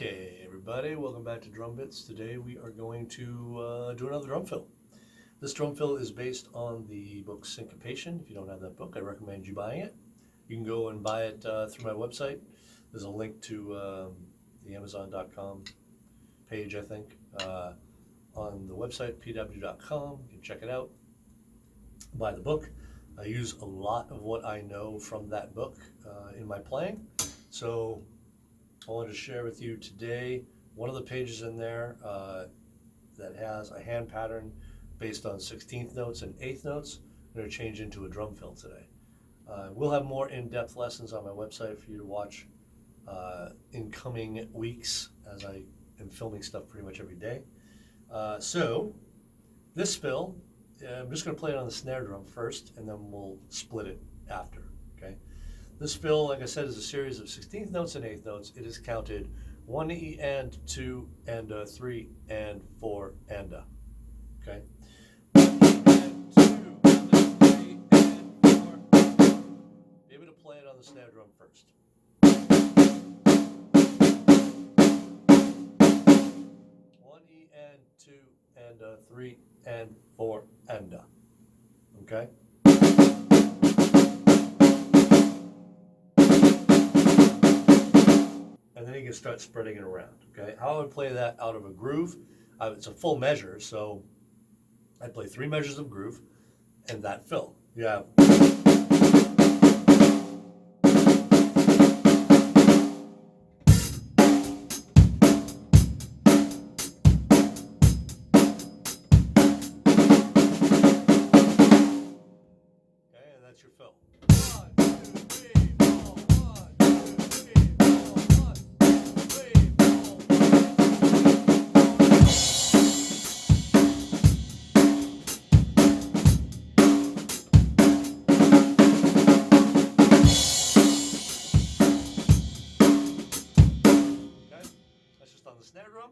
Okay, everybody, welcome back to Drumbits. Today we are going to do another drum fill. This drum fill is based on the book Syncopation. If you don't have that book, I recommend you buying it. You can go and buy it through my website. There's a link to the Amazon.com page, I think, on the website, pw.com. You can check it out, buy the book. I use a lot of what I know from that book in my playing. So I wanted to share with you today one of the pages in there that has a hand pattern based on 16th notes and 8th notes. I'm going to change into a drum fill today. We'll have more in-depth lessons on my website for you to watch in coming weeks, as I am filming stuff pretty much every day. So this fill, I'm just going to play it on the snare drum first, and then we'll split it after, okay? This fill, like I said, is a series of 16th notes and 8th notes. It is counted 1 E and 2 Enda, 3 and 4 Enda, okay? 1 and 2, 3 and 4. Be able to play it on the snare drum first. 1 E and 2 Enda, 3 and 4 Enda, okay? And then you can start spreading it around, okay? How I would play that out of a groove, it's a full measure, so I play 3 measures of groove and that fill. You have okay, and that's your fill. 1, 2, 3, 4, 1, 2, 3, 4, 1, 2, 3, 4, okay, that's just on the snare drum.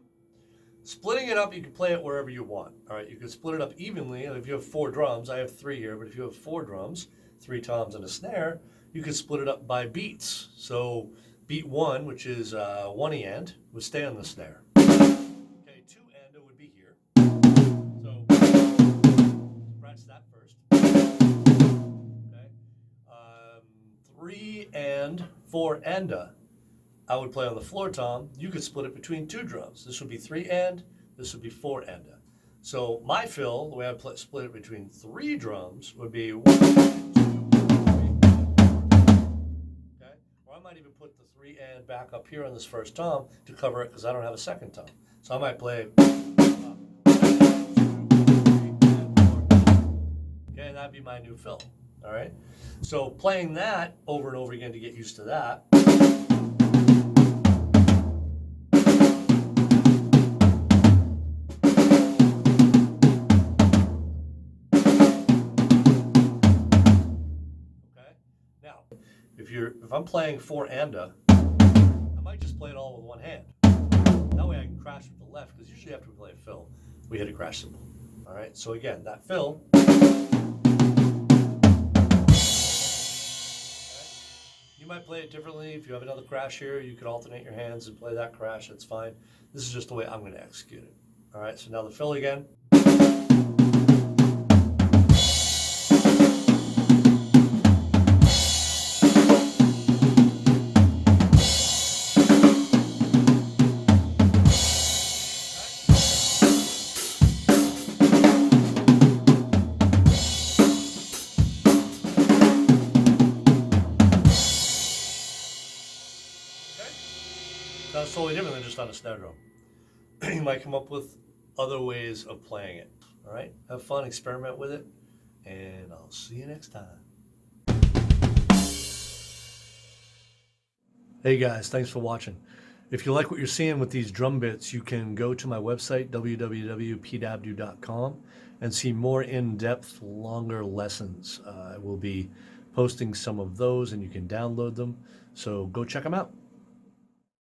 Splitting it up, you can play it wherever you want. All right, you can split it up evenly. If you have 4 drums, I have 3 here, but if you have 4 drums, 3 toms and a snare, you can split it up by beats. So beat 1, which is 1 E and, would stay on the snare. Okay, 2 Enda would be here. So scratch that first. Okay, 3 and 4 Enda, I would play on the floor tom. You could split it between 2 drums. This would be 3 and, this would be 4 Enda. So my fill, the way I split it between 3 drums, would be 1, 2, 3, 4. Okay? Or I might even put the 3 and back up here on this first tom to cover it because I don't have a second tom. So I might play 1, 2, 3, and 4. Okay, and that'd be my new fill. All right? So playing that over and over again to get used to that. Now, if I'm playing 4 Enda, I might just play it all with one hand. That way I can crash with the left, because usually after we play a fill, we hit a crash cymbal. All right, so again, that fill. Okay, you might play it differently. If you have another crash here, you could alternate your hands and play that crash. That's fine. This is just the way I'm going to execute it. All right, so now the fill again. That's totally different than just on a snare drum. You might come up with other ways of playing it. All right, have fun, experiment with it, and I'll see you next time. Hey guys, thanks for watching. If you like what you're seeing with these drum bits, you can go to my website, www.pw.com, and see more in-depth, longer lessons. I will be posting some of those, and you can download them, so go check them out.